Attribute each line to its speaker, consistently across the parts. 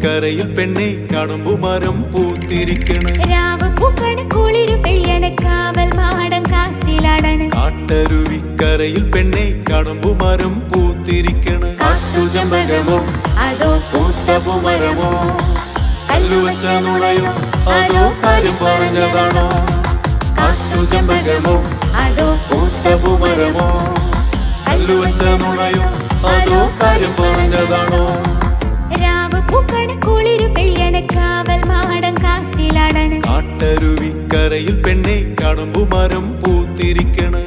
Speaker 1: കാട്ടരുവിക്കരയിൽ പെണ്ണെ കടുമ്പുമരം പൂത്തിരിക്കണ്.
Speaker 2: രാവ് പൂക്കണ് കുളിരു പെയ്യണ് കാവൽ മാടം കാറ്റിലാടണ്.
Speaker 1: കാട്ടരുവിക്കരയിൽ പെണ്ണെ കടുമ്പുമരം പൂത്തിരിക്കണ്.
Speaker 2: കാട്ടുചെമ്പകമോ അതോ പൂത്തപൂമരമോ,
Speaker 1: കല്ലുവച്ച നുണയോ അതോ കാര്യം പറഞ്ഞതാണോ?
Speaker 2: കാട്ടുചെമ്പകമോ അതോ പൂത്തപൂമരമോ,
Speaker 1: കല്ലുവച്ച നുണയോ അതോ കാര്യം പറഞ്ഞതാണോ?
Speaker 2: രാവ് പൂക്കണ് കുളിരു പെയ്യണ് കാവൽ മാടം കാറ്റിലാടണ്.
Speaker 1: കാട്ടരുവിക്കരയിൽ പെണ്ണെ കടുമ്പുമരം പൂത്തിരിക്കണ്.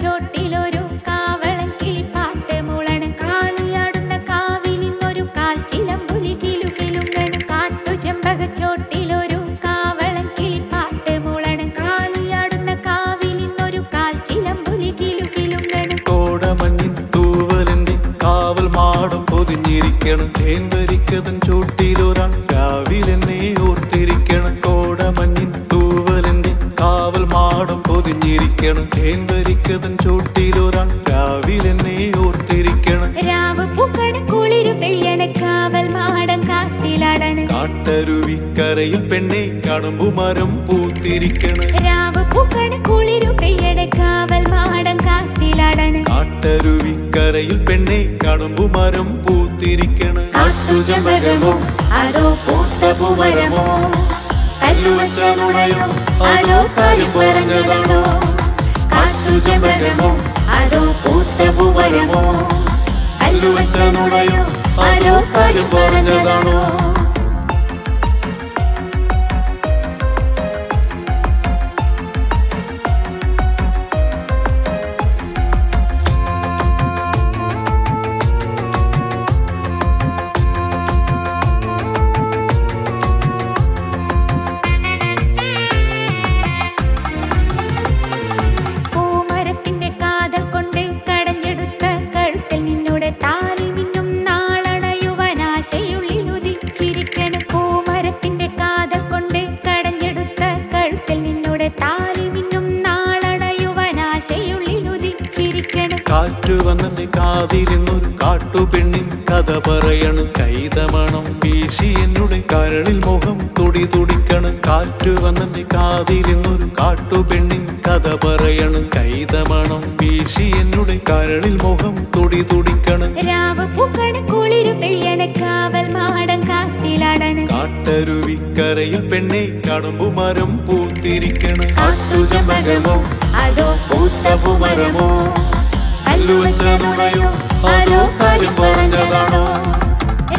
Speaker 2: ചോട്ടിലൊരു കാവളം കിളിപ്പാട്ട് മൂളണ്. കാളിയാടുന്ന കാവിൽ നിന്നൊരു കാൽച്ചിലമ്പുലി കിലുകിലുങ്ങണ്. കാട്ടുചെമ്പകച്ചോട്ടിലൊരു കാവളം കിളിപ്പാട്ട് മൂളണ്. കാളിയാടുന്ന കാവിൽ നിന്നൊരു കാൽച്ചിലമ്പുലി കിലുകിലുങ്ങണ്.
Speaker 1: കോടമഞ്ഞിൻ തൂവലിന്റെ കാവൽ മാടം പൊതിഞ്ഞിരിക്കണം. തേൻവരിക്കതൻ ചോട്ടിലൊരാൾ രാവിലെന്നെ ഓർത്തിരിക്കണം. കോടമഞ്ഞിൻ തൂവലിന്റെ കാവൽ മാടം പൊതിഞ്ഞിരിക്കണം. തേൻവരിക്കതൻ ചോട്ടിലൊരാൾ രാവിലെന്നെ ഓർത്തിരിക്കണം.
Speaker 2: രാവ് പൂക്കണ് കുളിരു പെയ്യണ് കാവൽ മാടം കാറ്റിലാടണ്.
Speaker 1: കാട്ടരുവിക്കരയിൽ പെണ്ണെ കടുമ്പുമരം പൂത്തിരിക്കണ്.
Speaker 2: രാവ് പൂക്കണ് കുളിരു പെയ്യണ് കാവൽ മാടം കാറ്റിലാടണ്.
Speaker 1: കാട്ടരുവിക്കരയിൽ പെണ്ണെ കടുമ്പുമരം പൂത്തിരിക്കണ്.
Speaker 2: കാട്ടുചെമ്പകമോ അതോ പൂത്തപൂമരമോ, കല്ലുവച്ച നുണയോ അതോ കാര്യം പറഞ്ഞതാണോ? കാട്ടുചെമ്പകമോ അതോ പൂത്തപൂമരമോ,
Speaker 1: കല്ലുവച്ച നുണയോ
Speaker 2: അതോ കാര്യം പറഞ്ഞതാണോ? പൂമരത്തിന്റെ കാതൽ കൊണ്ട് കടഞ്ഞെടുത്ത കഴുത്തിൽ നിന്നോട് താലി മിന്നും നാളണയുവനാശയുള്ളിൽ ഉദിച്ചിരിക്കണ്. പൂമരത്തിന്റെ കാതൽ കൊണ്ട് കടഞ്ഞെടുത്ത കഴുത്തിൽ നിന്നോട് താലി മിന്നും നാളണയുവനാശയുള്ളിൽ ഉദിച്ചിരിക്കണ്.
Speaker 1: കാറ്റു വന്നെ കാതിരുന്നൊരു കാട്ടുപെണ്ണിൻ കഥ പറയണ്. കൈതമണം വീശി എന്നുടെ കരളിൽ മുഖം തുടി തുടിക്കണ്. കാറ്റു വന്നെ കാതിരുന്നൊരു കാട്ടുപെണ്ണിൻ കഥ പറയണ്. കൈതമണം വീശി എന്നുടെ കരളിൽ മുഖം തുടി തുടിക്കണ്.
Speaker 2: രാവ് പൂക്കണ് കുളിരു പെയ്യണ് കാവൽ മാടം കാറ്റിലാടണ്.
Speaker 1: കാട്ടരുവിക്കരയിൽ പെണ്ണെ കടുമ്പുമരം പൂത്തിരിക്കണ്.
Speaker 2: കാട്ടുചെമ്പകമോ അതോ പൂത്തപൂമരമോ,
Speaker 1: കല്ലുവച്ച നുണയോ അതോ കാര്യം പറഞ്ഞതാണോ?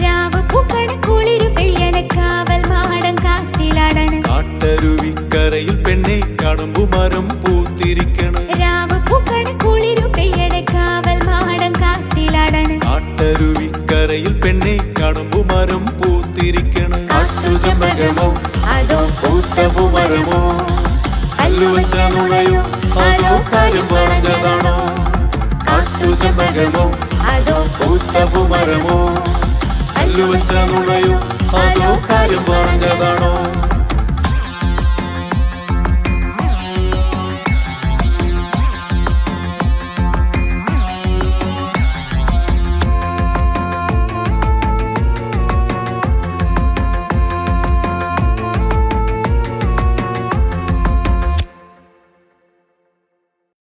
Speaker 2: രാവ് പൂക്കണ് കുളിരു പെയ്യണ് കാവൽ മാടം കാറ്റിലാടണ്.
Speaker 1: കാട്ടരുവിക്കരയിൽ പെണ്ണെ കടുമ്പുമരം പൂത്തിരിക്കണ്.
Speaker 2: രാവ് പൂക്കണ് കുളിരു പെയ്യണ് കാവൽ മാടം കാറ്റിലാടണ്.
Speaker 1: കാട്ടരുവിക്കരയിൽ പെണ്ണെ കടുമ്പുമരം പൂത്തിരിക്കണ്.
Speaker 2: കാട്ടുചെമ്പകമോ അതോ പൂത്തപൂമരമോ,
Speaker 1: കല്ലുവച്ച നുണയോ അതോ കാര്യം പറഞ്ഞതാണോ?
Speaker 2: കാട്ടുചെമ്പകമോ അതോ പൂത്തപൂമരമോ,
Speaker 1: കല്ലുവച്ച നുണയോ അതോ കാര്യം